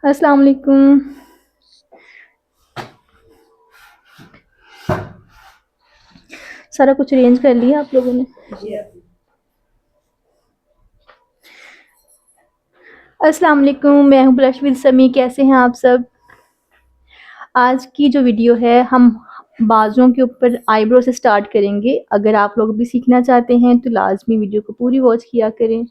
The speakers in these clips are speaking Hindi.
अस्सलाम वालेकुम। सारा कुछ अरेंज कर लिया आप लोगों ने? अस्सलाम वालेकुम, मैं हूँ ब्लश विद समी। कैसे हैं आप सब? आज की जो वीडियो है हम बाजुओं के ऊपर आईब्रो से स्टार्ट करेंगे। अगर आप लोग भी सीखना चाहते हैं तो लाजमी वीडियो को पूरी वॉच किया करें।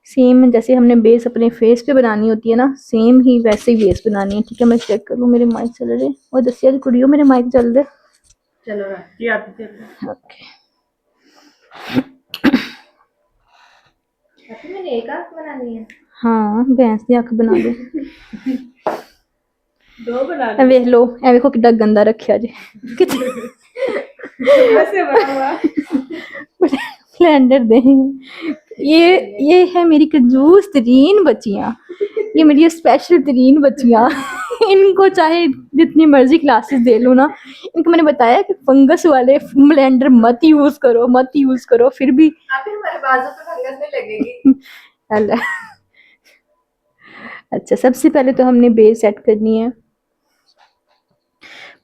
सेम जैसे हमने बेस अपने फेस पे बनानी होती है ना, सेम ही वैसे ही बेस बनानी है। ठीक है, मैं चेक कर लूँ मेरे माइक चल रहे और दसिया कुड़ियों मेरे माइक चल रहे। चलो जी, आप ओके। मैंने एक आंख बनानी है। हाँ, भैंस की अख बना दे। दो बना दे। वेख लो, ए वेखो कितना गंदा रखा जी। वैसे बना हुआ ब्लेंडर दे। ये है मेरी कंजूस तरीन बच्चियां। ये मेरी स्पेशल तरीन बच्चियां। इनको चाहे जितनी मर्जी क्लासेस दे लो ना, इनको मैंने बताया कि फंगस वाले ब्लेंडर मत यूज करो, मत यूज करो, फिर भी हमारे बाजू पे फंगस नहीं लगेगी। अल्लाह। अच्छा, सबसे पहले तो हमने बेस सेट करनी है।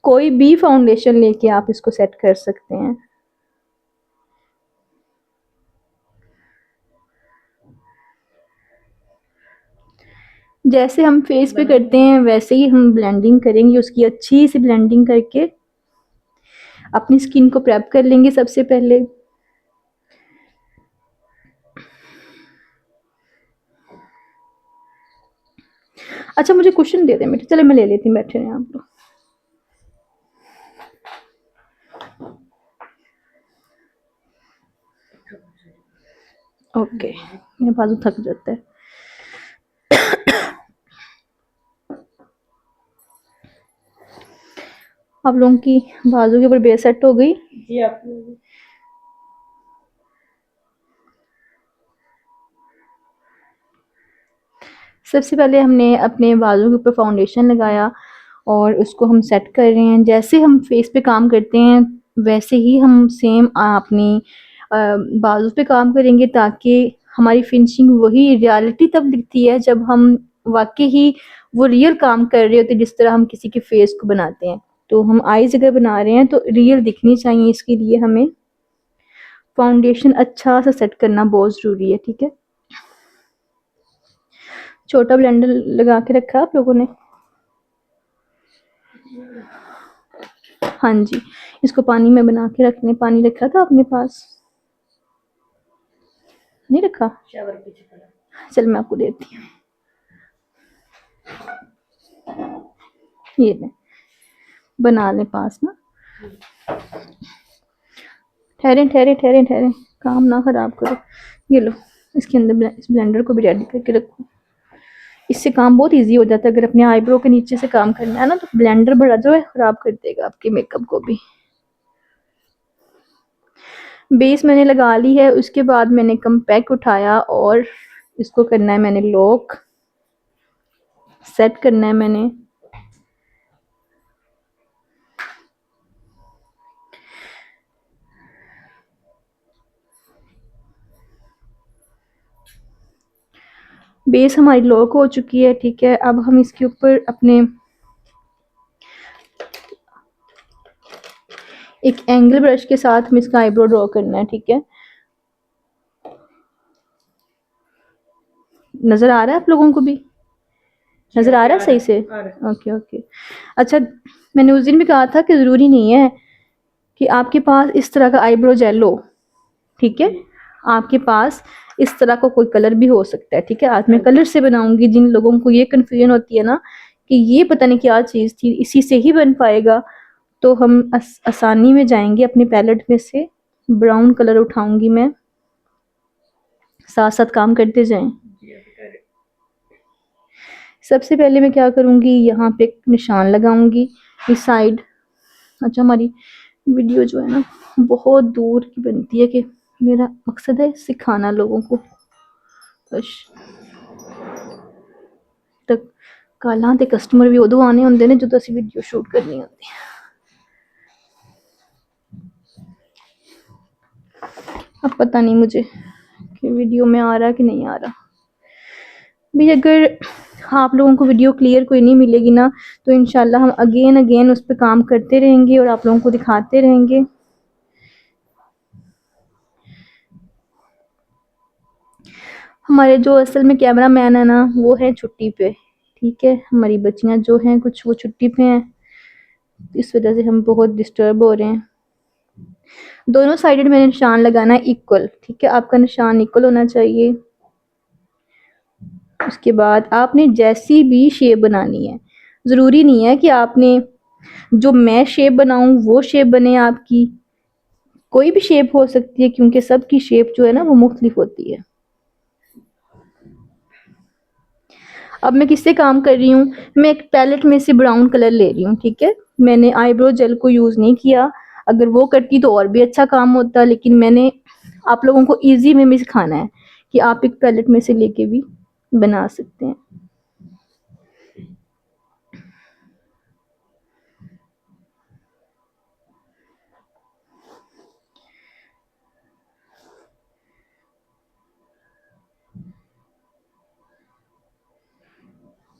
कोई भी फाउंडेशन लेके आप इसको सेट कर सकते हैं। जैसे हम फेस पे करते हैं वैसे ही हम ब्लेंडिंग करेंगे, उसकी अच्छी सी ब्लेंडिंग करके अपनी स्किन को प्रेप कर लेंगे सबसे पहले। अच्छा, मुझे क्वेश्चन दे दे बेटे, चलो मैं ले लेती हूँ, बैठे रहे आप लोग। ओके, मेरे बाजू थक जाता है। आप लोगों की बाजू के ऊपर बेस सेट हो गई जी? आप सबसे पहले हमने अपने बालों के ऊपर फाउंडेशन लगाया और उसको हम सेट कर रहे हैं। जैसे हम फेस पे काम करते हैं वैसे ही हम सेम अपनी बाजू पे काम करेंगे, ताकि हमारी फिनिशिंग वही रियलिटी तब दिखती है जब हम वाकई ही वो रियल काम कर रहे होते हैं, जिस तरह हम किसी के फेस को बनाते हैं। तो हम आईज अगर बना रहे हैं तो रियल दिखनी चाहिए, इसके लिए हमें फाउंडेशन अच्छा सा सेट करना बहुत ज़रूरी है। ठीक है, छोटा ब्लेंडर लगा के रखा आप लोगों ने? हाँ जी, इसको पानी में बना के रखने। पानी रखा था अपने पास? नहीं रखा? चल मैं आपको देती हूँ, ये ले, बना ले पास ना। ठहरे ठहरे ठहरे ठहरे, काम ना खराब करो। ये लो, इसके अंदर इस ब्लेंडर को भी रेडी करके रखो। इससे काम बहुत इजी हो जाता है। अगर अपने आईब्रो के नीचे से काम करना है ना, तो ब्लेंडर बड़ा जो है खराब कर देगा आपके मेकअप को भी। बेस मैंने लगा ली है, उसके बाद मैंने कम्पैक्ट उठाया और इसको करना है मैंने लॉक, सेट करना है मैंने। बेस हमारी लॉक हो चुकी है। ठीक है, अब हम इसके ऊपर अपने एक एंगल ब्रश के साथ हम इसका आईब्रो ड्रॉ करना है। ठीक है, नजर आ रहा है आप लोगों को भी? नजर आ रहा है सही से? Okay okay. अच्छा, मैंने उस दिन भी कहा था कि ज़रूरी नहीं है कि आपके पास इस तरह का आईब्रो जेल हो। ठीक है, आपके पास इस तरह का कोई कलर भी हो सकता है। ठीक है, आज मैं कलर से बनाऊंगी। जिन लोगों को ये कंफ्यूजन होती है ना कि ये पता नहीं क्या चीज़ थी, इसी से ही बन पाएगा, तो हम आसानी में जाएंगे। अपनी पैलेट में से ब्राउन कलर उठाऊंगी मैं, साथ साथ काम करते जाएं। सबसे पहले मैं क्या करूंगी, यहाँ पे एक निशान लगाऊंगी इस साइड। अच्छा, हमारी वीडियो जो है ना बहुत दूर की बनती है, कि मेरा मकसद है सिखाना लोगों को। बस तक काला ते कस्टमर भी उदों आने होंगे ने जो असीं वीडियो शूट करनी होती है। अब पता नहीं मुझे वीडियो में आ रहा कि नहीं आ रहा। भी अगर आप लोगों को वीडियो क्लियर कोई नहीं मिलेगी ना, तो इंशाल्लाह हम अगेन अगेन उस पर काम करते रहेंगे और आप लोगों को दिखाते रहेंगे। हमारे जो असल में कैमरा मैन है ना, वो है छुट्टी पे, ठीक है। हमारी बच्चियां जो हैं कुछ, वो छुट्टी पे हैं, इस वजह से हम बहुत डिस्टर्ब हो रहे हैं। दोनों साइडेड मैंने निशान लगाना है इक्वल, ठीक है। आपका निशान इक्वल होना चाहिए। उसके बाद आपने जैसी भी शेप बनानी है, ज़रूरी नहीं है कि आपने जो मैं शेप बनाऊं वो शेप बने आपकी, कोई भी शेप हो सकती है, क्योंकि सबकी शेप जो है ना वो मुख्तलिफ होती है। अब मैं किससे काम कर रही हूँ, मैं एक पैलेट में से ब्राउन कलर ले रही हूँ, ठीक है। मैंने आईब्रो जेल को यूज़ नहीं किया, अगर वो करती तो और भी अच्छा काम होता, लेकिन मैंने आप लोगों को इजी वे में सिखाना है कि आप एक पैलेट में से लेके भी बना सकते हैं।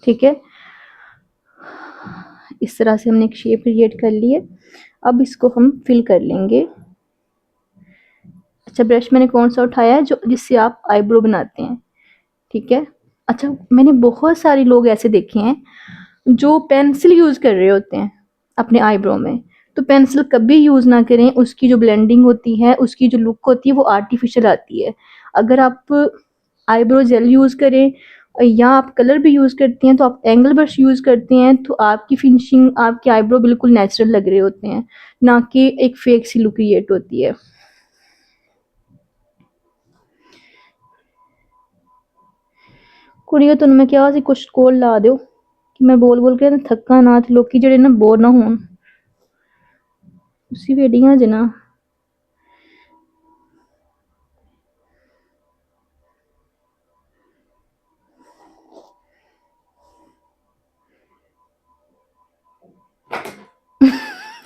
ठीक है, इस तरह से हमने एक शेप क्रिएट कर ली है। अब इसको हम फिल कर लेंगे। अच्छा, ब्रश मैंने कौन सा उठाया है, जो जिससे आप आईब्रो बनाते हैं, ठीक है। अच्छा, मैंने बहुत सारे लोग ऐसे देखे हैं जो पेंसिल यूज़ कर रहे होते हैं अपने आईब्रो में। तो पेंसिल कभी यूज़ ना करें, उसकी जो ब्लेंडिंग होती है, उसकी जो लुक होती है, वो आर्टिफिशियल आती है। अगर आप आईब्रो जेल यूज़ करें या आप कलर भी यूज़ करती हैं, तो आप एंगल ब्रश यूज़ करते हैं, तो आपकी फिनिशिंग, आपके आईब्रो बिल्कुल नेचुरल लग रहे होते हैं, ना कि एक फेक सी लुक क्रिएट होती है। कुड़ियों तुम मैं क्या सी कुछ कोल ला दो कि मैं बोल बोल के ना थक्का ना, ते लोकी जेह्ड़े ना बोर ना होन। उसी वेडियां च ना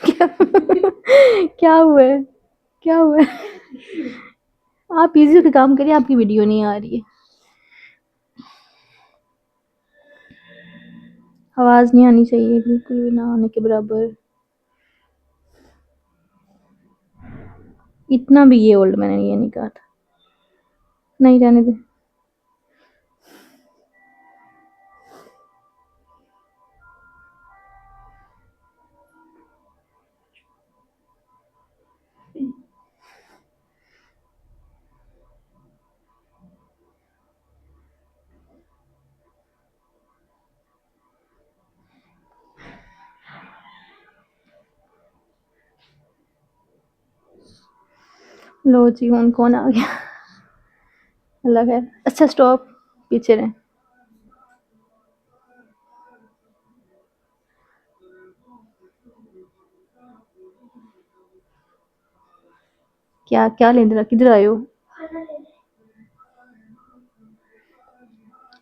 क्या क्या हुआ है, क्या हुआ है? आप इजी होकर काम करिए, आपकी वीडियो नहीं आ रही है। आवाज नहीं आनी चाहिए, बिल्कुल भी ना आने के बराबर। इतना भी ये ओल्ड मैंने ये नहीं कहा था। नहीं जाने दे। लो जी, कौन आ गया? अल्लाह खैर। अच्छा स्टॉप, पीछे रहे। क्या क्या लेने रहा, किधर आए हो?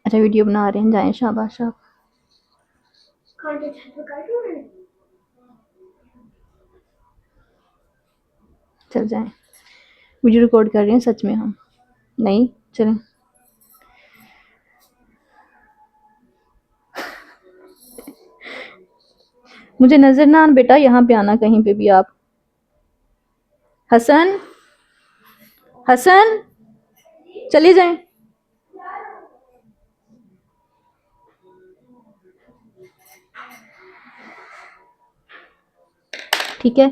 अच्छा वीडियो बना रहे हैं, जाएं, शाबाश आप। चल जाएं, वीडियो रिकॉर्ड कर रहे हैं सच में हम। नहीं चलें। मुझे नजर ना आना बेटा, यहाँ पे आना कहीं पे भी आप। हसन, हसन, चले जाएं। ठीक है,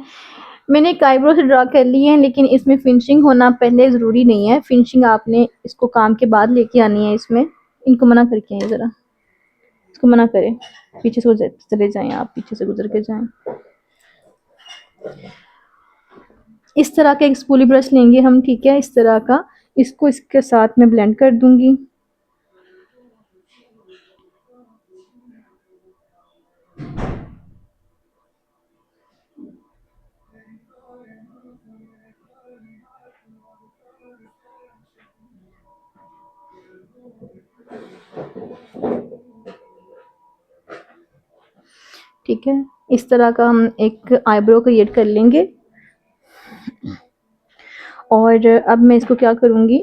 मैंने एक आईब्रो से ड्रा कर ली है, लेकिन इसमें फिनिशिंग होना पहले ज़रूरी नहीं है। फिनिशिंग आपने इसको काम के बाद लेके आनी है इसमें। इनको मना करके आइए ज़रा, इसको मना करें, पीछे से चले जाएं, आप पीछे से गुजर के जाएं। इस तरह का एक स्पूली ब्रश लेंगे हम, ठीक है, इस तरह का। इसको इसके साथ में ब्लेंड कर दूंगी। ठीक है, इस तरह का हम एक आईब्रो क्रिएट कर लेंगे। और अब मैं इसको क्या करूँगी,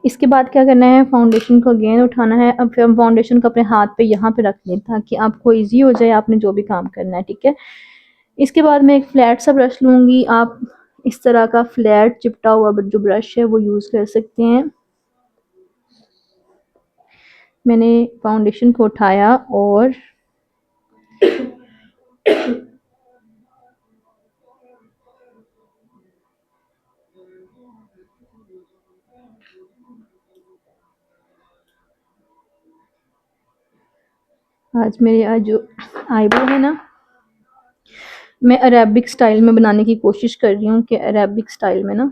इसके बाद क्या करना है, फाउंडेशन को अगेन उठाना है। अब फिर हम फाउंडेशन को अपने हाथ पे यहाँ पे रख लें ताकि आपको इजी हो जाए आपने जो भी काम करना है, ठीक है। इसके बाद मैं एक फ्लैट सा ब्रश लूँगी। आप इस तरह का फ्लैट चिपटा हुआ जो ब्रश है वो यूज़ कर सकते हैं। मैंने फाउंडेशन को उठाया और आज जो आईब्रो है ना, मैं अरेबिक स्टाइल में बनाने की कोशिश कर रही हूँ कि अरेबिक स्टाइल में ना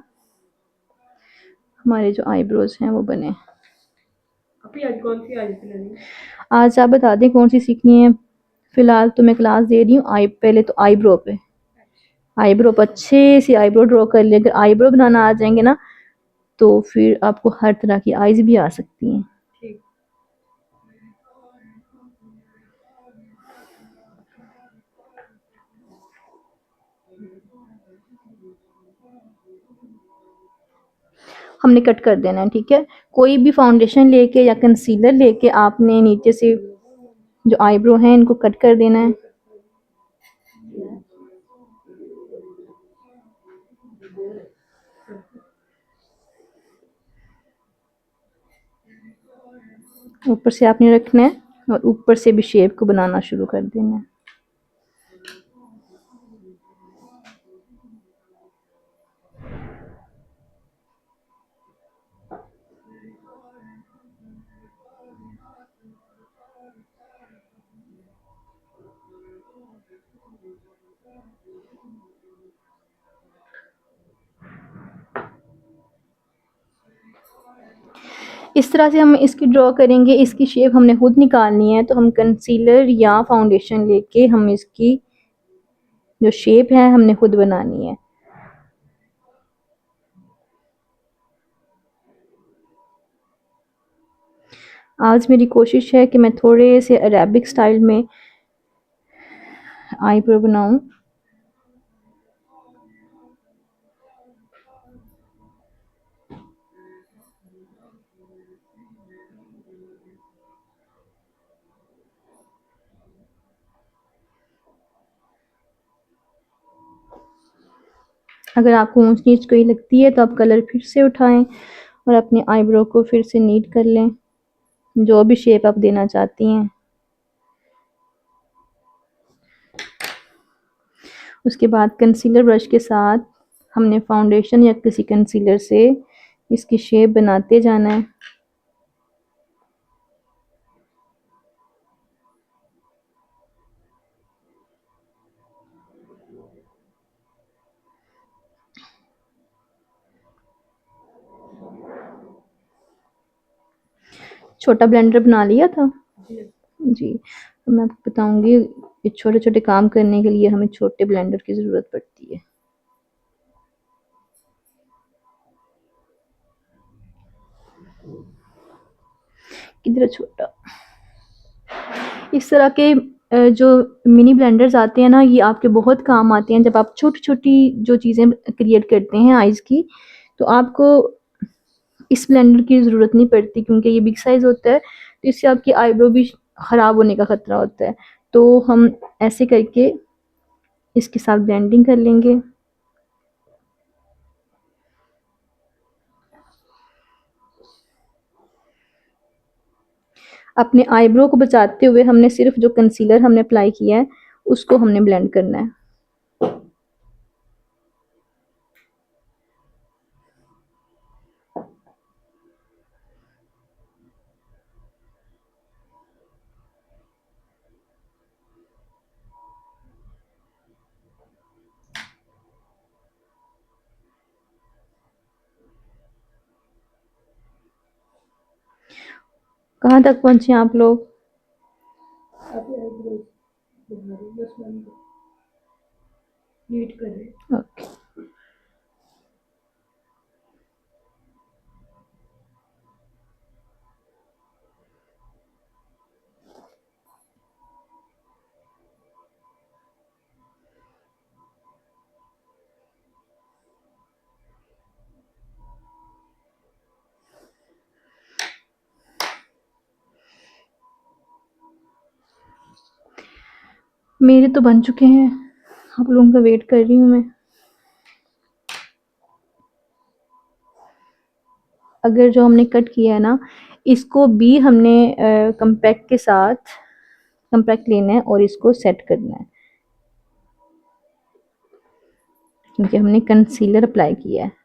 हमारे जो आईब्रोज हैं वो बने। अभी आज कौन सी आई थी? आज आप बता दें कौन सी सीखनी है। फिलहाल तो मैं क्लास दे रही हूँ पहले तो आईब्रो पे। आईब्रो पर अच्छे से आईब्रो ड्रॉ कर ले। अगर आईब्रो बनाना आ जाएंगे ना तो फिर आपको हर तरह की आईज भी आ सकती हैं। ठीक। हमने कट कर देना है, ठीक है। कोई भी फाउंडेशन लेके या कंसीलर लेके आपने नीचे से जो आईब्रो हैं इनको कट कर देना है। ऊपर से आपने रखना है और ऊपर से भी शेप को बनाना शुरू कर देना है। इस तरह से हम इसकी ड्रॉ करेंगे। इसकी शेप हमने खुद निकालनी है तो हम कंसीलर या फाउंडेशन लेके हम इसकी जो शेप है हमने खुद बनानी है। आज मेरी कोशिश है कि मैं थोड़े से अरेबिक स्टाइल में आईब्रो बनाऊं। अगर आपको ऊंच नीच कोई लगती है तो आप कलर फिर से उठाएं और अपने आईब्रो को फिर से नीट कर लें जो भी शेप आप देना चाहती हैं। उसके बाद कंसीलर ब्रश के साथ हमने फाउंडेशन या किसी कंसीलर से इसकी शेप बनाते जाना है। छोटा ब्लेंडर बना लिया था जी। तो मैं आपको बताऊंगी ये छोटे छोटे काम करने के लिए हमें छोटे ब्लेंडर की ज़रूरत पड़ती है। किधर छोटा इस तरह के जो मिनी ब्लेंडर्स आते हैं ना ये आपके बहुत काम आते हैं जब आप छोटी छोटी जो चीज़ें क्रिएट करते हैं आइज़ की। तो आपको इस ब्लेंडर की ज़रूरत नहीं पड़ती क्योंकि ये बिग साइज़ होता है तो इससे आपकी आईब्रो भी ख़राब होने का ख़तरा होता है। तो हम ऐसे करके इसके साथ ब्लेंडिंग कर लेंगे। अपने आईब्रो को बचाते हुए हमने सिर्फ जो कंसीलर हमने अप्लाई किया है उसको हमने ब्लेंड करना है। कहाँ तक पहुँचे आप लोग? नीट कर रहे। ओके। मेरे तो बन चुके हैं, आप लोगों का वेट कर रही हूँ मैं। अगर जो हमने कट किया है ना, इसको भी हमने कम्पैक्ट के साथ कम्पैक्ट लेना है और इसको सेट करना है, क्योंकि हमने कंसीलर अप्लाई किया है।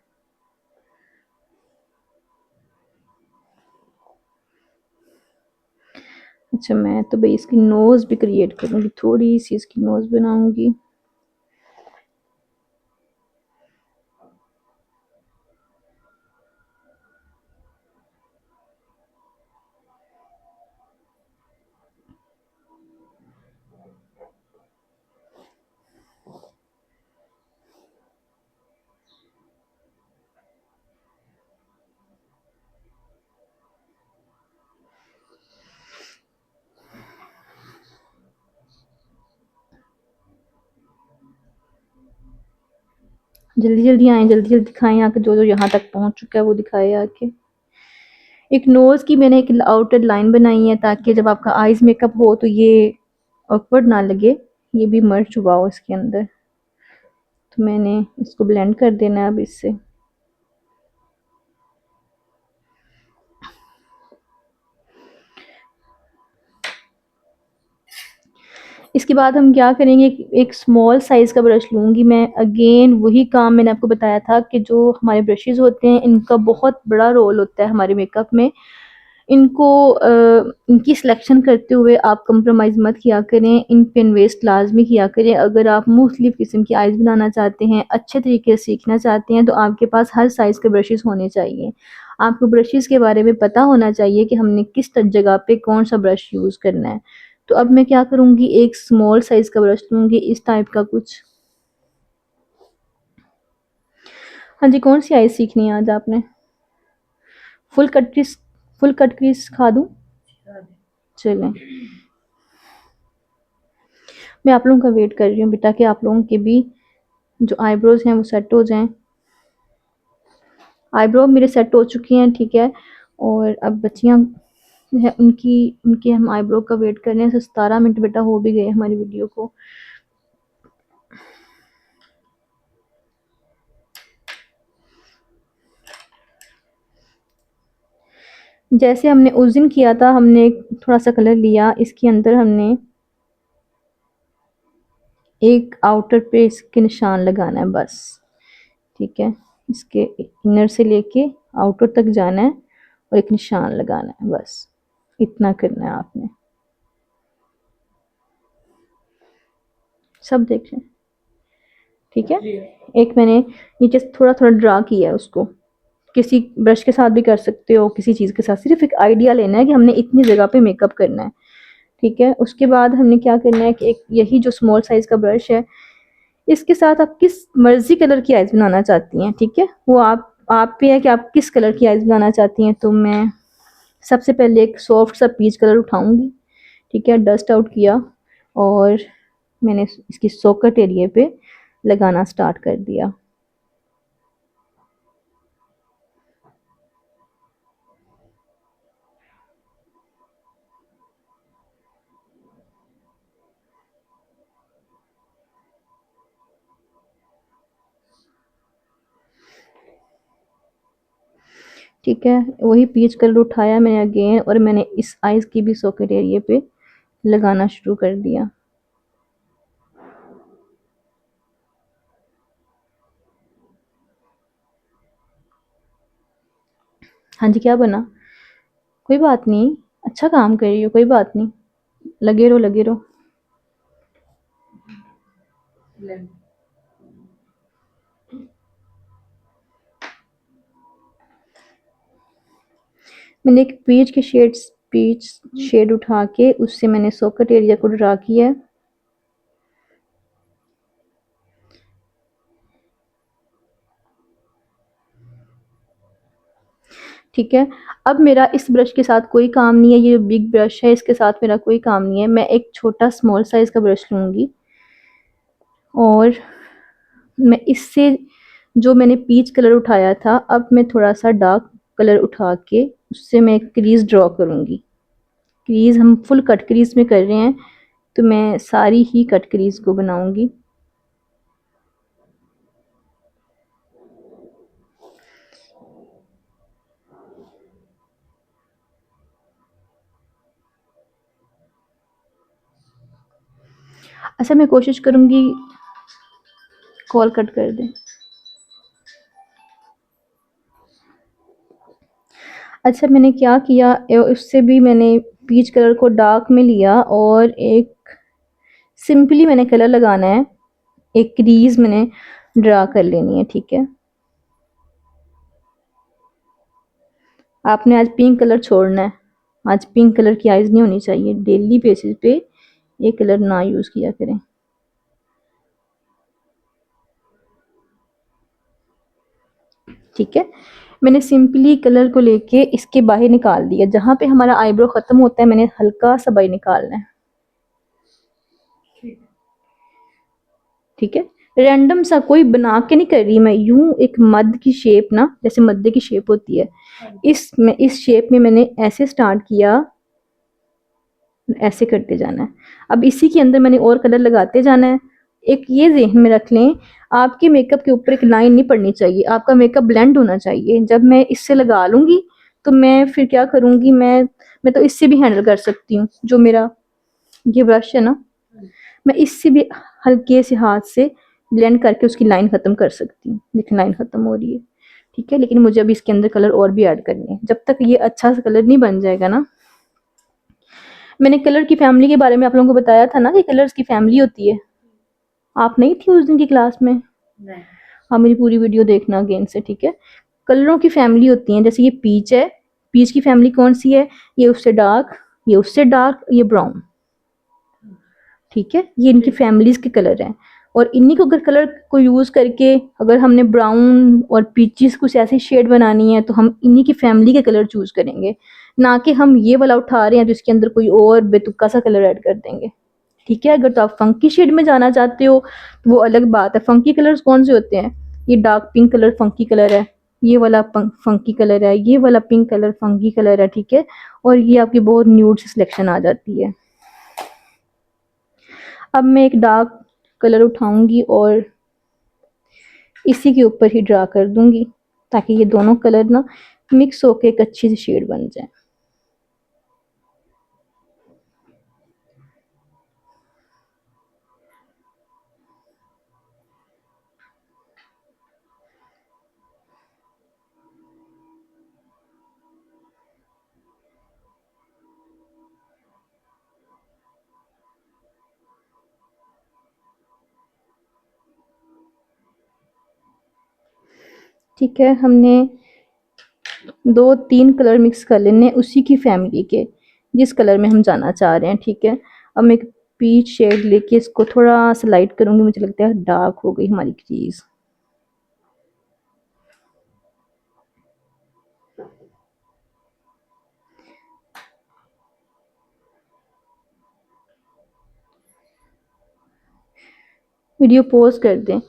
अच्छा, मैं तो भाई इसकी नोज़ भी क्रिएट करूँगी, थोड़ी सी इसकी नोज़ बनाऊँगी। जल्दी जल्दी आए, जल्दी जल्दी दिखाएं आके, जो जो यहाँ तक पहुँच चुका है वो दिखाए आके। एक नोज़ की मैंने एक आउटर लाइन बनाई है, ताकि जब आपका आईज मेकअप हो तो ये ऑकवर्ड ना लगे, ये भी मर्ज हुआ हो इसके अंदर। तो मैंने इसको ब्लेंड कर देना है अब इससे। इसके बाद हम क्या करेंगे, एक स्मॉल साइज़ का ब्रश लूँगी मैं। अगेन वही काम मैंने आपको बताया था कि जो हमारे ब्रशेज़ होते हैं इनका बहुत बड़ा रोल होता है हमारे मेकअप में। इनको इनकी सिलेक्शन करते हुए आप कंप्रोमाइज़ मत किया करें, इन पे इन्वेस्ट लाजमी किया करें। अगर आप मुख्तलिफ़ किस्म की आइज़ बनाना चाहते हैं, अच्छे तरीके से सीखना चाहते हैं, तो आपके पास हर साइज़ के ब्रशेज़ होने चाहिए। आपको ब्रशेज़ के बारे में पता होना चाहिए कि हमने किस जगह पे कौन सा ब्रश यूज़ करना है। तो अब मैं क्या करूँगी, एक स्मॉल साइज़ का ब्रश लूँगी, इस टाइप का कुछ। हाँ जी, कौन सी आइज़ सीखनी है आज आपने? Full cut crease, full cut crease सिखा दूँ? चलें, मैं आप लोगों का वेट कर रही हूँ बेटा, कि आप लोगों के भी जो आईब्रोज हैं वो सेट हो जाएं। आईब्रो मेरे सेट हो चुकी हैं, ठीक है। और अब बच्चियाँ हैं, उनकी उनके हम आईब्रो का वेट कर रहे हैं। 17 मिनट बेटा हो भी गए हमारी वीडियो को। जैसे हमने उस दिन किया था, हमने एक थोड़ा सा कलर लिया, इसके अंदर हमने एक आउटर पे इसके निशान लगाना है बस, ठीक है। इसके इनर से लेके आउटर तक जाना है और एक निशान लगाना है, बस इतना करना है आपने। सब देख लें, ठीक है। एक मैंने नीचे से थोड़ा थोड़ा ड्रा किया है उसको, किसी ब्रश के साथ भी कर सकते हो, किसी चीज़ के साथ। सिर्फ एक आइडिया लेना है कि हमने इतनी जगह पे मेकअप करना है, ठीक है। उसके बाद हमने क्या करना है कि एक यही जो स्मॉल साइज़ का ब्रश है, इसके साथ आप किस मर्जी कलर की आइज़ बनाना चाहती हैं, ठीक है, वो आप पे है कि आप किस कलर की आइज़ बनाना चाहती हैं। तो मैं सबसे पहले एक सॉफ्ट सा पीच कलर उठाऊंगी, ठीक है। डस्ट आउट किया और मैंने इसकी सोकट एरिया पे लगाना स्टार्ट कर दिया। ठीक है, वही पीच कलर उठाया मैंने अगेन, और मैंने इस आइज़ की भी सॉकेट एरिया पे लगाना शुरू कर दिया। हाँ जी, क्या बना? कोई बात नहीं, अच्छा काम कर रही हो, कोई बात नहीं, लगे रहो लगे रहो। मैंने एक पीच शेड उठा के उससे मैंने सॉकेट एरिया को ड्रा किया है। ठीक है, अब मेरा इस ब्रश के साथ कोई काम नहीं है, ये जो बिग ब्रश है इसके साथ मेरा कोई काम नहीं है। मैं एक छोटा स्मॉल साइज़ का ब्रश लूँगी और मैं इससे जो मैंने पीच कलर उठाया था, अब मैं थोड़ा सा डार्क कलर उठा के उससे मैं एक क्रीज ड्रॉ करूँगी। क्रीज हम फुल कट क्रीज में कर रहे हैं, तो मैं सारी ही कट क्रीज को बनाऊंगी। अच्छा, मैं कोशिश करूंगी कॉल कट कर दें। अच्छा, मैंने क्या किया, उससे भी मैंने पीच कलर को डार्क में लिया और एक सिंपली मैंने कलर लगाना है, एक क्रीज मैंने ड्रा कर लेनी है, ठीक है। आपने आज पिंक कलर छोड़ना है, आज पिंक कलर की आइज नहीं होनी चाहिए, डेली बेसिस पे ये कलर ना यूज़ किया करें। ठीक है, मैंने सिंपली कलर को लेके इसके बाहर निकाल दिया, जहाँ पे हमारा आईब्रो ख़त्म होता है मैंने हल्का सा बाहर निकालना है। ठीक है, रैंडम सा कोई बना के नहीं कर रही मैं, यूं एक मध्य की शेप ना, जैसे मध्य की शेप होती है, इस शेप में मैंने ऐसे स्टार्ट किया, ऐसे करते जाना है। अब इसी के अंदर मैंने और कलर लगाते जाना है। एक ये ज़हन में रख लें, आपके मेकअप के ऊपर एक लाइन नहीं पड़नी चाहिए, आपका मेकअप ब्लेंड होना चाहिए। जब मैं इससे लगा लूँगी तो मैं फिर क्या करूँगी, मैं तो इससे भी हैंडल कर सकती हूँ, जो मेरा ये ब्रश है ना, मैं इससे भी हल्के से हाथ से ब्लेंड करके उसकी लाइन ख़त्म कर सकती हूँ। देखिए लाइन ख़त्म हो रही है, ठीक है। लेकिन मुझे अभी इसके अंदर कलर और भी ऐड करने हैं, जब तक ये अच्छा सा कलर नहीं बन जाएगा ना। मैंने कलर की फैमिली के बारे में आप लोगों को बताया था ना कि कलर्स की फैमिली होती है। आप नहीं थी उस दिन की क्लास में? नहीं। हाँ, मेरी पूरी वीडियो देखना अगेन से, ठीक है। कलरों की फैमिली होती है, जैसे ये पीच है, पीच की फैमिली कौन सी है, ये उससे डार्क, ये उससे डार्क, ये ब्राउन, ठीक है। ये इनकी फैमिलीज के कलर हैं, और इन्हीं को अगर कलर को यूज़ करके अगर हमने ब्राउन और पीचेस कुछ ऐसी शेड बनानी है तो हम इन्हीं की फैमिली के कलर चूज़ करेंगे, ना कि हम ये वाला उठा रहे हैं तो इसके अंदर कोई और बेतुका सा कलर ऐड कर देंगे, ठीक है। अगर तो आप फंकी शेड में जाना चाहते हो तो वो अलग बात है। फंकी कलर्स कौन से होते हैं, ये dark pink colour funky colour है, ये वाला फंकी कलर है, ये वाला पिंक कलर फंकी कलर है, ठीक है। और ये आपकी बहुत न्यूड सी सिलेक्शन आ जाती है। अब मैं एक डार्क कलर उठाऊंगी और इसी के ऊपर ही ड्रा कर दूंगी, ताकि ये दोनों कलर ना मिक्स होके एक अच्छी सी शेड बन जाए। ठीक है, हमने 2-3 कलर मिक्स कर लेने उसी की फैमिली के, जिस कलर में हम जाना चाह रहे हैं, ठीक है। अब मैं एक पीच शेड लेके इसको थोड़ा सा लाइट करूंगी, मुझे लगता है डार्क हो गई हमारी क्रीज। वीडियो पॉज कर दें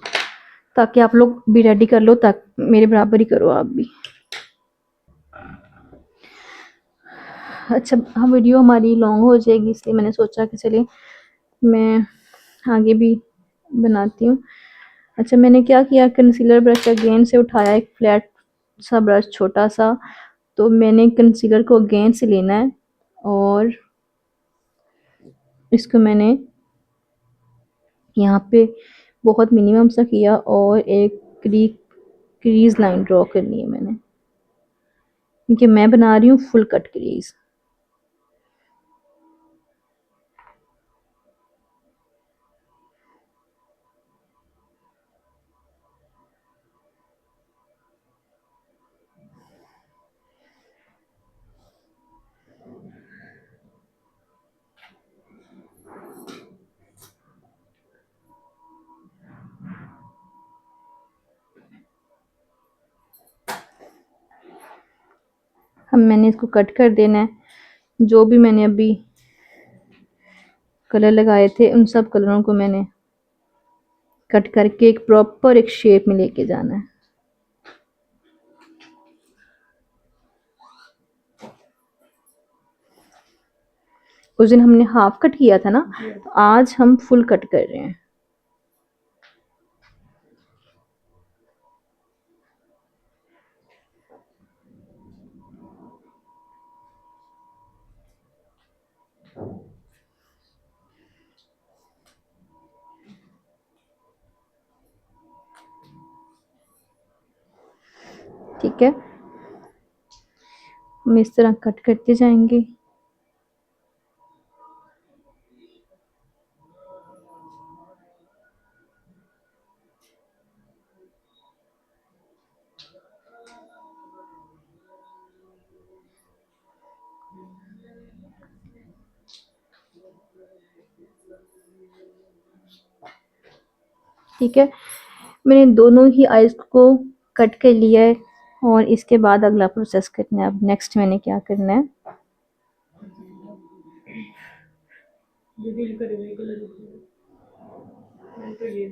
ताकि आप लोग भी रेडी कर लो, ताकि मेरे बराबर ही करो आप भी। अच्छा, हाँ, वीडियो हमारी लॉन्ग हो जाएगी, इसलिए मैंने सोचा कि चलिए मैं आगे भी बनाती हूँ। अच्छा, मैंने क्या किया, कंसीलर ब्रश अगेन से उठाया, एक फ्लैट सा ब्रश छोटा सा, तो मैंने कंसीलर को अगेन से लेना है और इसको मैंने यहाँ पे बहुत मिनिमम सा किया और एक क्रीज लाइन ड्रॉ करनी है मैंने, क्योंकि मैं बना रही हूँ फुल कट क्रीज। हम मैंने इसको कट कर देना है, जो भी मैंने अभी कलर लगाए थे उन सब कलरों को मैंने कट करके एक प्रॉपर एक शेप में लेके जाना है। उस दिन हमने हाफ कट किया था ना, तो आज हम फुल कट कर रहे हैं। ठीक है, हम इस तरह कट करते जाएंगे। ठीक है, मैंने दोनों ही आइज को कट कर लिया है और इसके बाद अगला प्रोसेस करना है। अब नेक्स्ट मैंने क्या करना है, जो दिल करे वही कलर मैं तो ये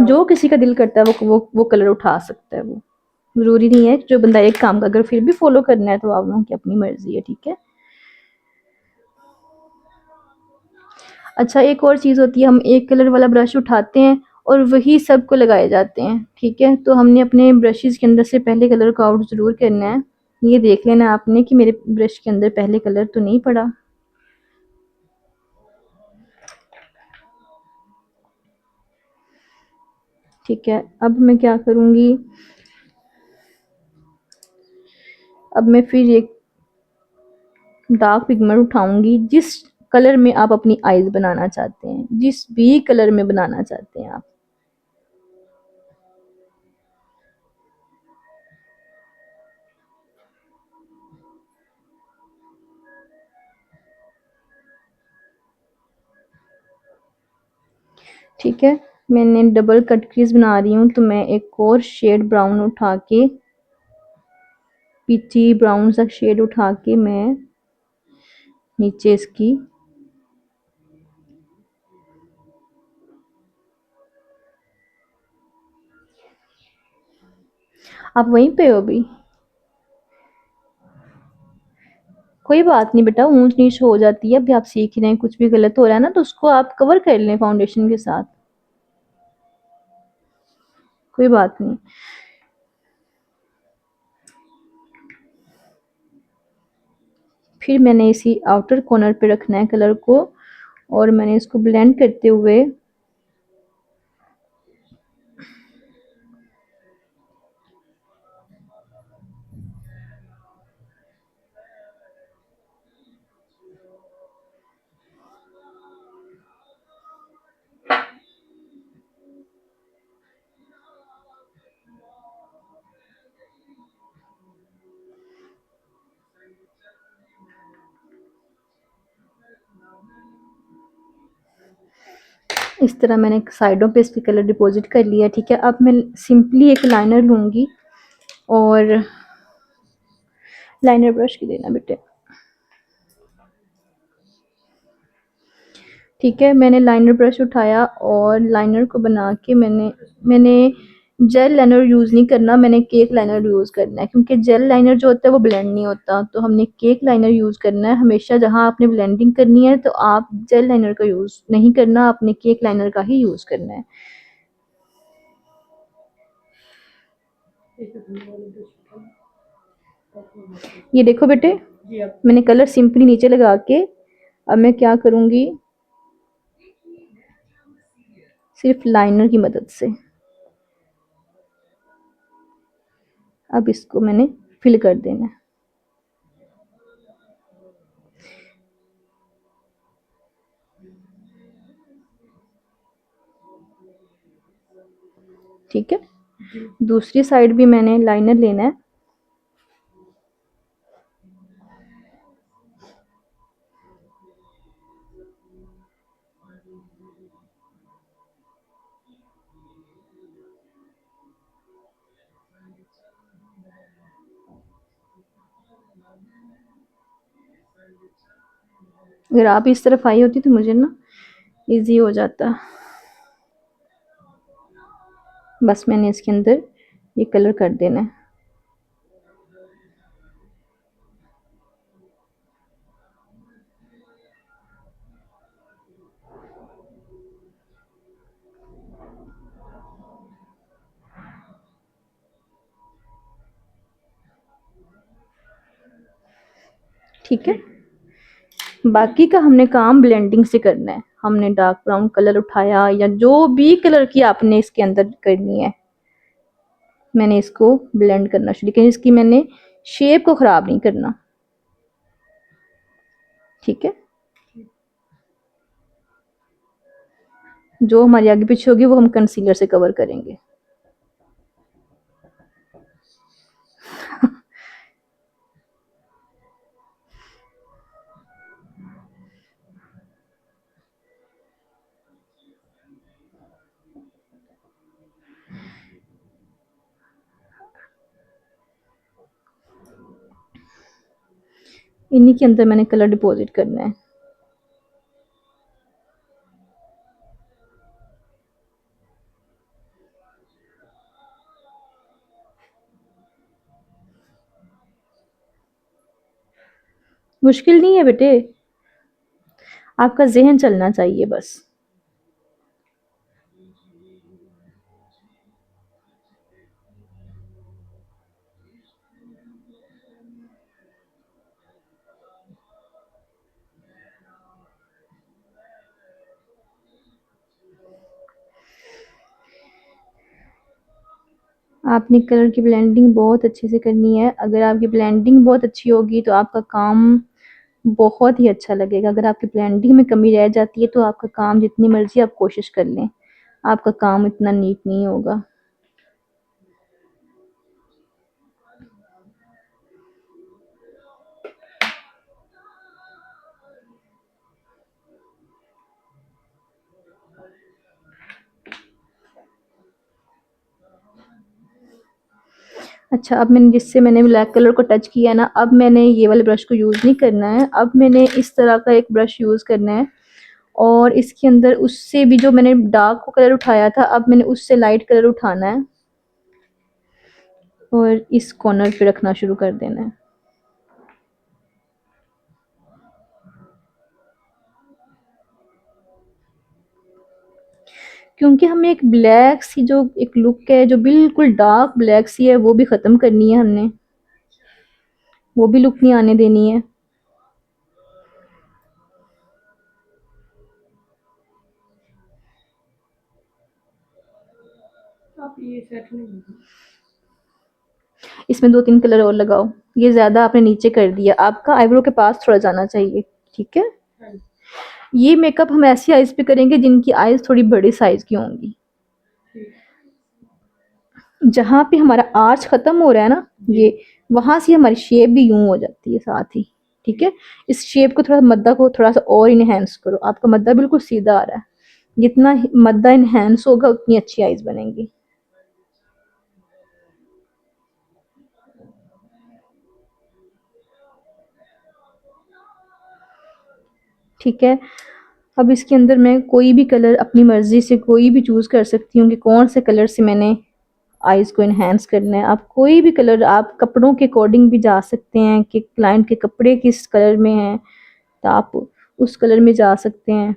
जो किसी का दिल करता है वो कलर उठा सकता है। वो जरूरी नहीं है कि जो बंदा एक काम का अगर फिर भी फॉलो करना है तो आप लोगों की अपनी मर्जी है। ठीक है, अच्छा एक और चीज़ होती है, हम एक कलर वाला ब्रश उठाते हैं और वही सबको लगाए जाते हैं। ठीक है, तो हमने अपने ब्रशेस के अंदर से पहले कलर को आउट ज़रूर करना है। ये देख लेना आपने कि मेरे ब्रश के अंदर पहले कलर तो नहीं पड़ा। ठीक है, अब मैं क्या करूँगी, अब मैं फिर एक डार्क पिगमेंट उठाऊंगी जिस कलर में आप अपनी आईज बनाना चाहते हैं, जिस भी कलर में बनाना चाहते हैं आप। ठीक है, मैंने डबल कट क्रीज बना रही हूँ, तो मैं एक और शेड ब्राउन उठा के, पीची ब्राउन सा शेड उठा के मैं नीचे इसकी, आप वहीं पे हो अभी? कोई बात नहीं बेटा, ऊंच नीच हो जाती है, अभी आप सीख रहे हैं, कुछ भी गलत हो रहा है ना तो उसको आप कवर कर लें फाउंडेशन के साथ, कोई बात नहीं। फिर मैंने इसी आउटर कॉर्नर पे रखना है कलर को और मैंने इसको ब्लेंड करते हुए इस तरह मैंने साइडों पे इसकी कलर डिपॉजिट कर लिया। ठीक है, अब मैं सिंपली एक लाइनर लूँगी और लाइनर ब्रश की देना बेटे। ठीक है, मैंने लाइनर ब्रश उठाया और लाइनर को बना के मैंने जेल लाइनर यूज़ नहीं करना, मैंने केक लाइनर यूज़ करना है, क्योंकि जेल लाइनर जो होता है वो ब्लेंड नहीं होता, तो हमने केक लाइनर यूज़ करना है। हमेशा जहाँ आपने ब्लेंडिंग करनी है तो आप जेल लाइनर का यूज़ नहीं करना, आपने केक लाइनर का ही यूज़ करना है। ये देखो बेटे, मैंने कलर सिंपली नीचे लगा के अब मैं क्या करूँगी, सिर्फ लाइनर की मदद से अब इसको मैंने फिल कर देना है। ठीक है, दूसरी साइड भी मैंने लाइनर लेना है। अगर आप इस तरफ आई होती तो मुझे ना इजी हो जाता। बस मैंने इसके अंदर ये कलर कर देना है। ठीक है। बाकी का हमने काम ब्लेंडिंग से करना है। हमने डार्क ब्राउन कलर उठाया या जो भी कलर की आपने इसके अंदर करनी है, मैंने इसको ब्लेंड करना शुरू किया। इसकी मैंने शेप को ख़राब नहीं करना, ठीक है। जो हमारी आगे पीछे होगी वो हम कंसीलर से कवर करेंगे। इन्हीं के अंदर मैंने कलर डिपॉजिट करना है। मुश्किल नहीं है बेटे, आपका जहन चलना चाहिए बस। आपने कलर की ब्लेंडिंग बहुत अच्छे से करनी है। अगर आपकी ब्लेंडिंग बहुत अच्छी होगी तो आपका काम बहुत ही अच्छा लगेगा। अगर आपकी ब्लेंडिंग में कमी रह जाती है तो आपका काम जितनी मर्जी आप कोशिश कर लें, आपका काम इतना नीट नहीं होगा। अच्छा, अब मैंने जिससे मैंने ब्लैक कलर को टच किया ना, अब मैंने ये वाले ब्रश को यूज़ नहीं करना है। अब मैंने इस तरह का एक ब्रश यूज़ करना है और इसके अंदर उससे भी जो मैंने डार्क कलर उठाया था, अब मैंने उससे लाइट कलर उठाना है और इस कॉर्नर पे रखना शुरू कर देना है। क्योंकि हमें एक ब्लैक सी जो एक लुक है, जो बिल्कुल डार्क ब्लैक सी है, वो भी ख़त्म करनी है हमने, वो भी लुक नहीं आने देनी है। आप ये सेट नहीं होगा। इसमें 2-3 कलर और लगाओ। ये ज़्यादा आपने नीचे कर दिया, आपका आईब्रो के पास थोड़ा जाना चाहिए, ठीक है। हाँ जी, ये मेकअप हम ऐसी आइज़ पे करेंगे जिनकी आइज़ थोड़ी बड़ी साइज़ की होंगी। ठीक। जहाँ पे हमारा आर्च ख़त्म हो रहा है ना, ये वहाँ से हमारी शेप भी यूँ हो जाती है साथ ही, ठीक है। इस शेप को थोड़ा मद्दा को थोड़ा सा और इनहेंस करो। आपका मद्दा बिल्कुल सीधा आ रहा है, जितना मद्दा इनहेंस होगा उतनी अच्छी आइज़ बनेंगी। ठीक है। अब इसके अंदर मैं कोई भी कलर अपनी मर्ज़ी से कोई भी चूज़ कर सकती हूँ कि कौन से कलर से मैंने आइज़ को इन्हेंस करना है। आप कोई भी कलर, आप कपड़ों के अकॉर्डिंग भी जा सकते हैं कि क्लाइंट के कपड़े किस कलर में हैं, तो आप उस कलर में जा सकते हैं।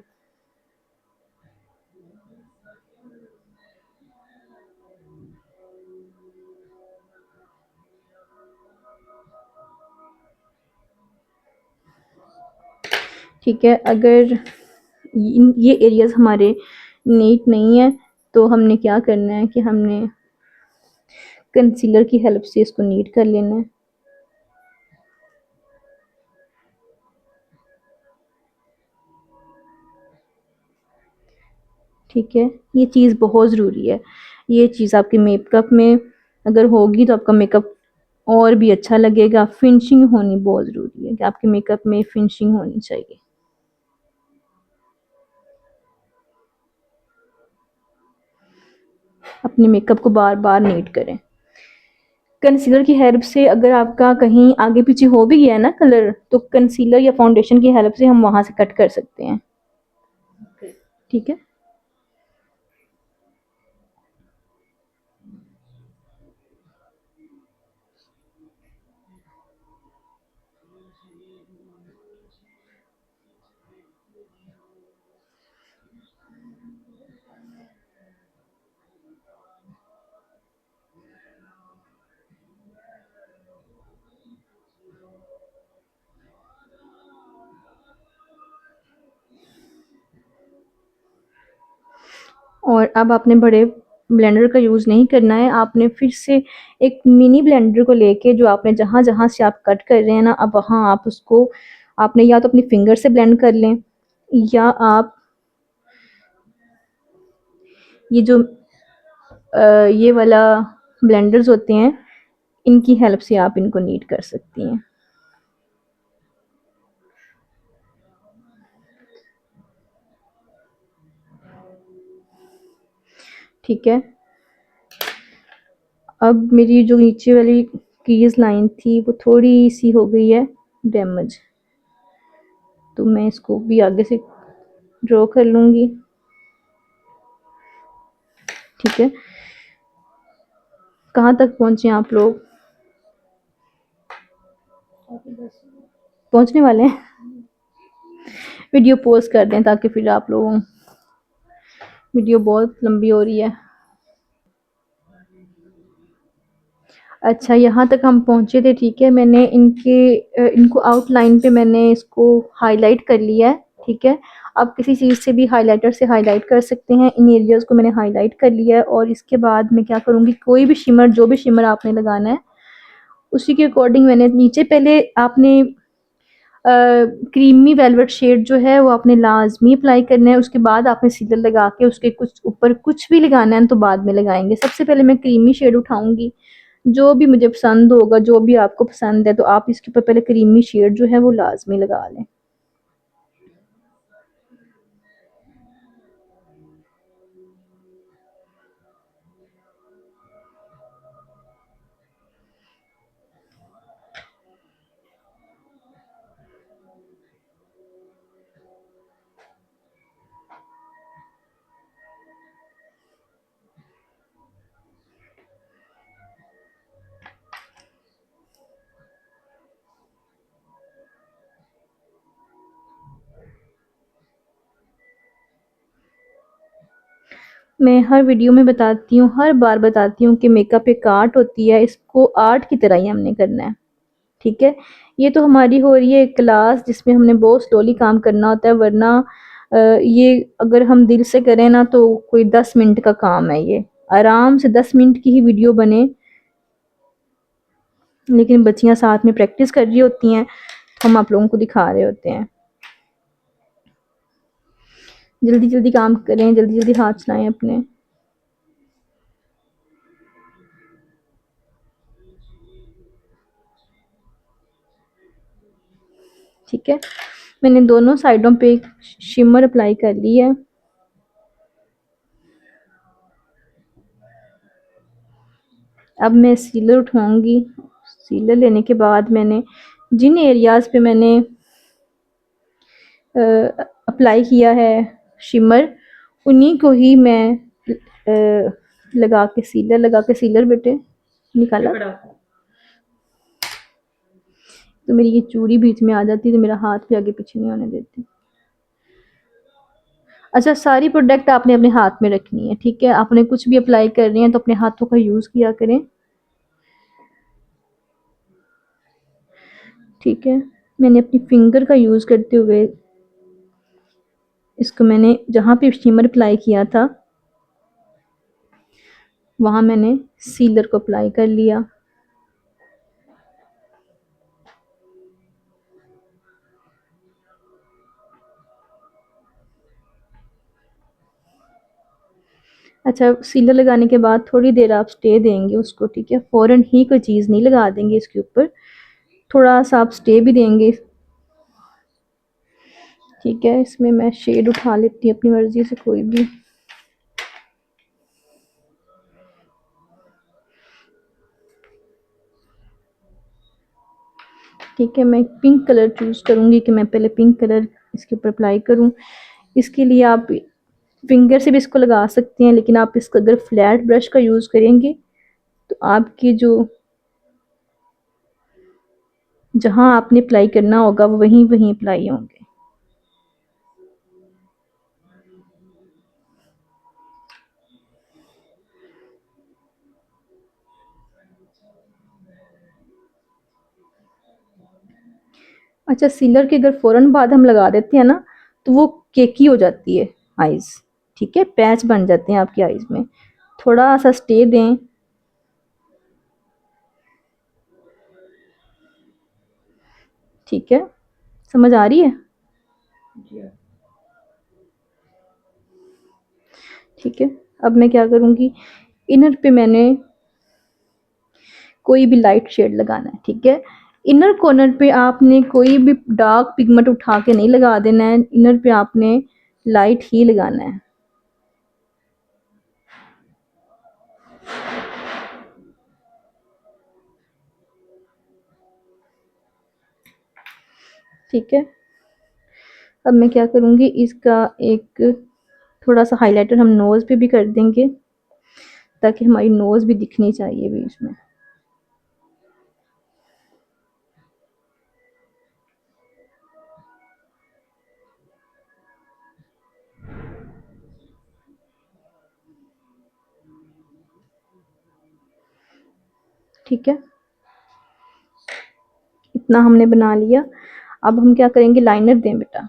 ठीक है। अगर ये एरियाज़ हमारे नीट नहीं है तो हमने क्या करना है कि हमने कंसीलर की हेल्प से इसको नीट कर लेना है। ठीक है, ये चीज़ बहुत ज़रूरी है। ये चीज़ आपके मेकअप में अगर होगी तो आपका मेकअप और भी अच्छा लगेगा। फिनिशिंग होनी बहुत ज़रूरी है कि आपके मेकअप में फिनिशिंग होनी चाहिए। अपने मेकअप को बार बार नीट करें। कंसीलर की हेल्प से अगर आपका कहीं आगे पीछे हो भी गया ना कलर, तो कंसीलर या फाउंडेशन की हेल्प से हम वहाँ से कट कर सकते हैं, ओके। ठीक है। और अब आपने बड़े ब्लेंडर का यूज़ नहीं करना है, आपने फिर से एक मिनी ब्लेंडर को लेके जो आपने जहाँ-जहाँ से आप कट कर रहे हैं ना, अब वहाँ आप उसको आपने या तो अपनी फिंगर से ब्लेंड कर लें या आप ये जो ये वाला ब्लेंडर्स होते हैं, इनकी हेल्प से आप इनको नीट कर सकती हैं। ठीक है। अब मेरी जो नीचे वाली क्रीज लाइन थी वो थोड़ी सी हो गई है डैमेज, तो मैं इसको भी आगे से ड्रॉ कर लूँगी। ठीक है, कहाँ तक पहुँचे आप लोग? पहुँचने वाले हैं? वीडियो पोस्ट कर दें ताकि फिर आप लोगों, वीडियो बहुत लंबी हो रही है। अच्छा, यहाँ तक हम पहुँचे थे। ठीक है, मैंने इनको आउटलाइन पे मैंने इसको हाईलाइट कर लिया है। ठीक है, आप किसी चीज़ से भी हाइलाइटर से हाईलाइट कर सकते हैं। इन एरियाज़ को मैंने हाईलाइट कर लिया है और इसके बाद मैं क्या करूँगी, कोई भी शिमर, जो भी शिमर आपने लगाना है उसी के अकॉर्डिंग मैंने नीचे पहले आपने क्रीमी वेलवेट शेड जो है वो आपने लाजमी अप्लाई करना है। उसके बाद आपने सीलर लगा के उसके कुछ ऊपर कुछ भी लगाना है तो बाद में लगाएंगे। सबसे पहले मैं क्रीमी शेड उठाऊंगी, जो भी मुझे पसंद होगा, जो भी आपको पसंद है, तो आप इसके ऊपर पहले क्रीमी शेड जो है वो लाजमी लगा लें। मैं हर वीडियो में बताती हूँ, हर बार बताती हूँ कि मेकअप एक आर्ट होती है, इसको आर्ट की तरह ही हमने करना है। ठीक है, ये तो हमारी हो रही है एक क्लास जिसमें हमने बहुत स्लोली काम करना होता है, वरना ये अगर हम दिल से करें ना तो कोई 10 मिनट का काम है। ये आराम से 10 मिनट की ही वीडियो बने, लेकिन बच्चियां साथ में प्रैक्टिस कर रही होती हैं तो हम आप लोगों को दिखा रहे होते हैं। जल्दी जल्दी काम करें, जल्दी जल्दी हाथ चलाएं अपने। ठीक है, मैंने दोनों साइडों पे शिमर अप्लाई कर ली है। अब मैं सीलर उठाऊंगी। सीलर लेने के बाद मैंने जिन एरियाज पे मैंने अप्लाई किया है शिमर, उन्हीं को ही मैं लगा के सीलर बेटे निकाला, तो मेरी ये चूड़ी बीच में आ जाती है तो मेरा हाथ भी आगे पीछे नहीं होने देती। अच्छा, सारी प्रोडक्ट आपने अपने हाथ में रखनी है। ठीक है, आपने कुछ भी अप्लाई कर रही हैं तो अपने हाथों का यूज़ किया करें। ठीक है, मैंने अपनी फिंगर का यूज़ करते हुए इसको मैंने जहाँ पे शिमर अप्लाई किया था वहाँ मैंने सीलर को अप्लाई कर लिया। अच्छा, सीलर लगाने के बाद थोड़ी देर आप स्टे देंगे उसको। ठीक है, फ़ौरन ही कोई चीज़ नहीं लगा देंगे इसके ऊपर, थोड़ा सा आप स्टे भी देंगे। ठीक है, इसमें मैं शेड उठा लेती हूँ अपनी मर्ज़ी से कोई भी। ठीक है, मैं पिंक कलर चूज़ करूँगी कि मैं पहले पिंक कलर इसके ऊपर अप्लाई करूँ। इसके लिए आप फिंगर से भी इसको लगा सकते हैं, लेकिन आप इसको अगर फ्लैट ब्रश का यूज़ करेंगे तो आपकी जो जहाँ आपने अप्लाई करना होगा वो वहीं वहीं अप्लाई होंगे। अच्छा, सीलर के अगर फ़ौरन बाद हम लगा देते हैं ना तो वो केकी हो जाती है आइज़। ठीक है, पैच बन जाते हैं आपकी आईज में। थोड़ा सा स्टे दें। ठीक है, समझ आ रही है? जी हाँ। ठीक है, अब मैं क्या करूँगी, इनर पे मैंने कोई भी लाइट शेड लगाना है। ठीक है, इनर कॉर्नर पे आपने कोई भी डार्क पिगमेंट उठा के नहीं लगा देना है, इनर पे आपने लाइट ही लगाना है। ठीक है, अब मैं क्या करूँगी, इसका एक थोड़ा सा हाइलाइटर हम नोज़ पे भी कर देंगे, ताकि हमारी नोज़ भी दिखनी चाहिए बीच में। ठीक है, इतना हमने बना लिया। अब हम क्या करेंगे, लाइनर दें बेटा।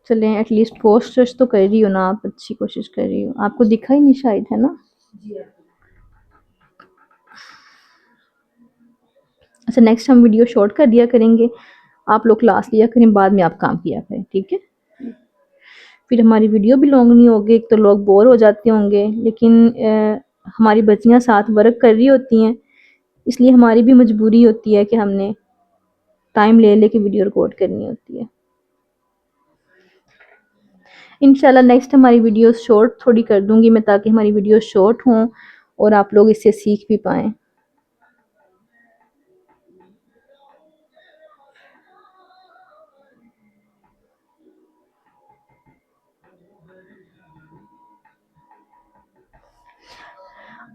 चलें, एटलीस्ट कोशिश तो कर रही हो ना आप, अच्छी कोशिश कर रही हो। आपको दिखा ही नहीं शायद, है ना? जी हाँ। अच्छा, नेक्स्ट हम वीडियो शॉर्ट कर दिया करेंगे, आप लोग क्लास लिया करें, बाद में आप काम किया करें। ठीक है, फिर हमारी वीडियो भी लॉन्ग नहीं होगी, एक तो लोग बोर हो जाते होंगे, लेकिन हमारी बच्चियां साथ वर्क कर रही होती हैं, इसलिए हमारी भी मजबूरी होती है कि हमने टाइम ले लेके वीडियो रिकॉर्ड करनी होती है। इंशाल्लाह नेक्स्ट हमारी वीडियो शॉर्ट थोड़ी कर दूंगी मैं, ताकि हमारी वीडियो शॉर्ट हों और आप लोग इससे सीख भी पाएँ।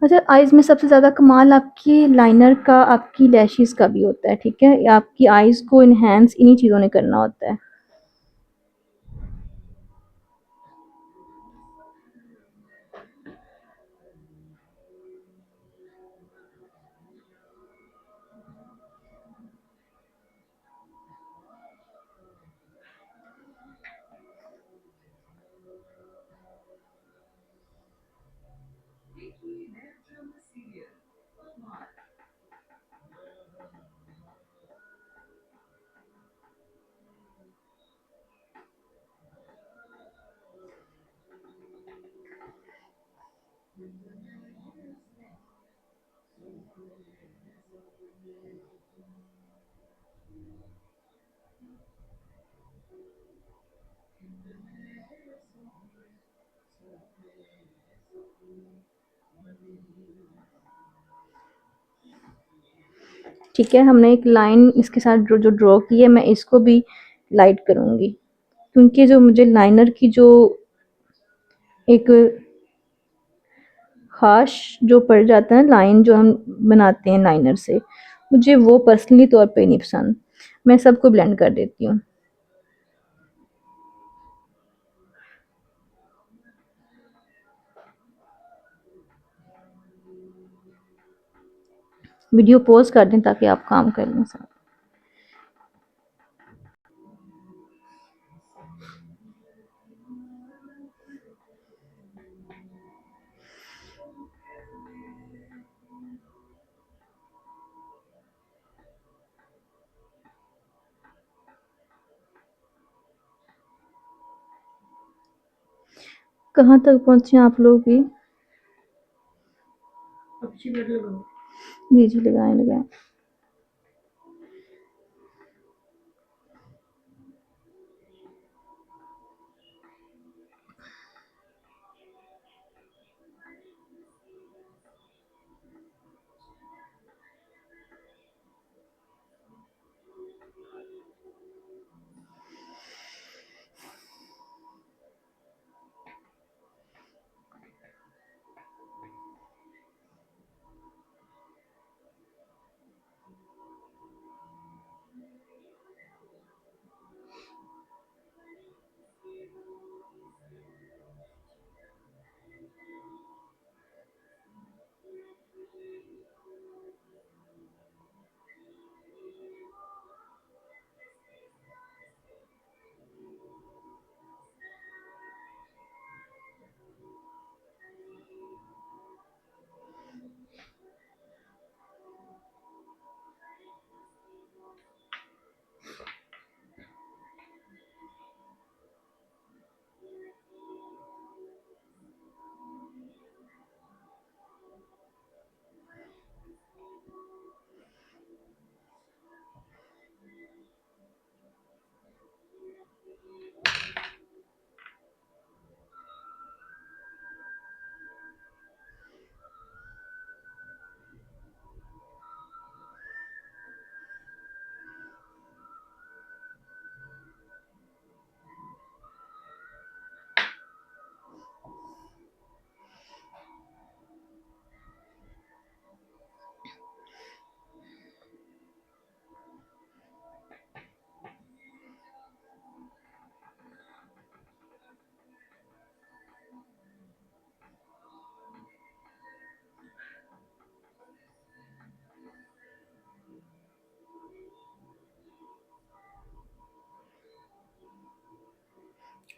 अच्छा, आइज़ में सबसे ज़्यादा कमाल आपकी लाइनर का, आपकी लैशेज़ का भी होता है। ठीक है, आपकी आइज़ को इन्हेंस इन्हीं चीज़ों ने करना होता है। ठीक है, हमने एक लाइन इसके साथ जो ड्रॉ की है, मैं इसको भी लाइट करूँगी, क्योंकि जो मुझे लाइनर की जो एक ख़ास जो पड़ जाता है लाइन जो हम बनाते हैं लाइनर से, मुझे वो पर्सनली तौर पे नहीं पसंद। मैं सबको ब्लेंड कर देती हूँ। वीडियो पॉज कर दें ताकि आप काम कर लें साथ। कहाँ तक पहुँचे आप लोग भी? अच्छी बेट लगाओ। जी जी, लगाएं लगाएं।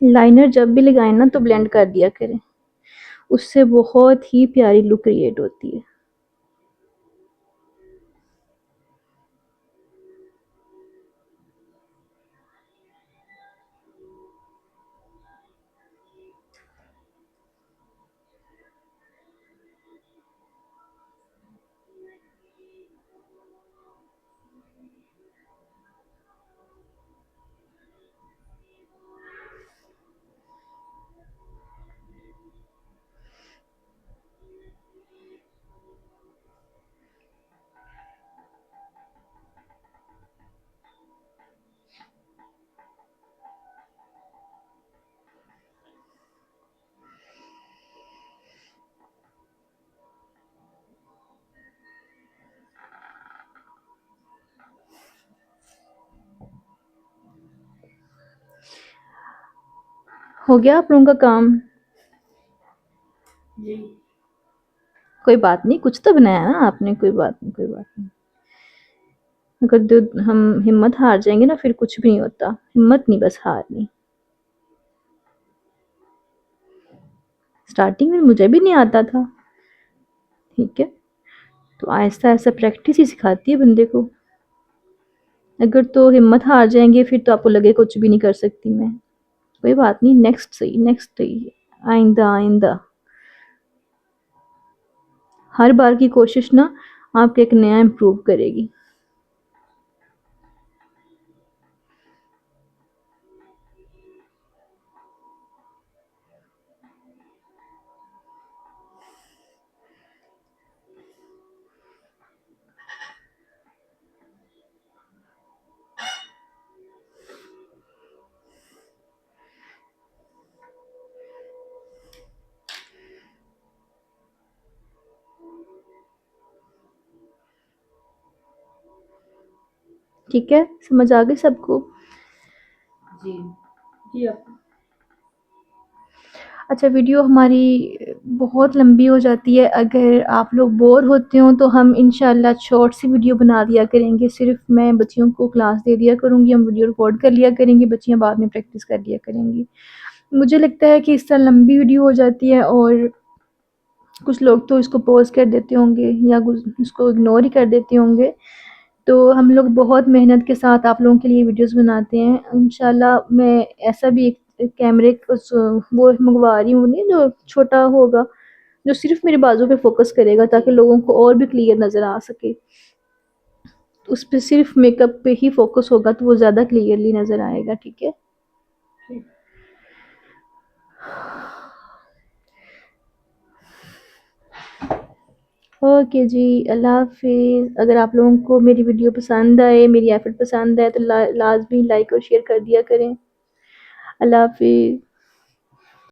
लाइनर जब भी लगाएं ना तो ब्लेंड कर दिया करें, उससे बहुत ही प्यारी लुक क्रिएट होती है। हो गया आप लोगों का काम? जी। कोई बात नहीं, कुछ तो बनाया ना आपने, कोई बात नहीं, कोई बात नहीं। अगर हम हिम्मत हार जाएंगे ना फिर कुछ भी नहीं होता, हिम्मत नहीं बस हारनी। स्टार्टिंग में मुझे भी नहीं आता था, ठीक है, तो आहिस्ता आहिस्ता प्रैक्टिस ही सिखाती है बंदे को। अगर तो हिम्मत हार जाएंगे फिर तो आपको लगे कुछ भी नहीं कर सकती मैं। कोई बात नहीं, नेक्स्ट सही, नेक्स्ट सही, आइंदा आइंदा। हर बार की कोशिश ना आपको एक नया इम्प्रूव करेगी। ठीक है, समझ आ गई सबको? जी। जी आप। अच्छा, वीडियो हमारी बहुत लंबी हो जाती है, अगर आप लोग बोर होते हो तो हम इंशाल्लाह शॉर्ट सी वीडियो बना दिया करेंगे। सिर्फ मैं बच्चियों को क्लास दे दिया करूँगी, हम वीडियो रिकॉर्ड कर लिया करेंगी, बच्चियाँ बाद में प्रैक्टिस कर लिया करेंगी। मुझे लगता है कि इस तरह लंबी वीडियो हो जाती है और कुछ लोग तो इसको पॉज कर देते होंगे या इसको इग्नोर ही कर देते होंगे। तो हम लोग बहुत मेहनत के साथ आप लोगों के लिए वीडियोस बनाते हैं। इंशाल्लाह मैं ऐसा भी एक कैमरे वो मंगवा रही हूँ, नहीं जो छोटा होगा, जो सिर्फ मेरे बाजू पे फोकस करेगा ताकि लोगों को और भी क्लियर नज़र आ सके। उस पर सिर्फ मेकअप पे ही फोकस होगा तो वो ज़्यादा क्लियरली नज़र आएगा, ठीक है। ठीक। ओके जी, अल्लाह हाफिज़। अगर आप लोगों को मेरी वीडियो पसंद आए, मेरी एफर्ट पसंद आए तो लाजमी लाइक और शेयर कर दिया करें। अल्लाह हाफिज़।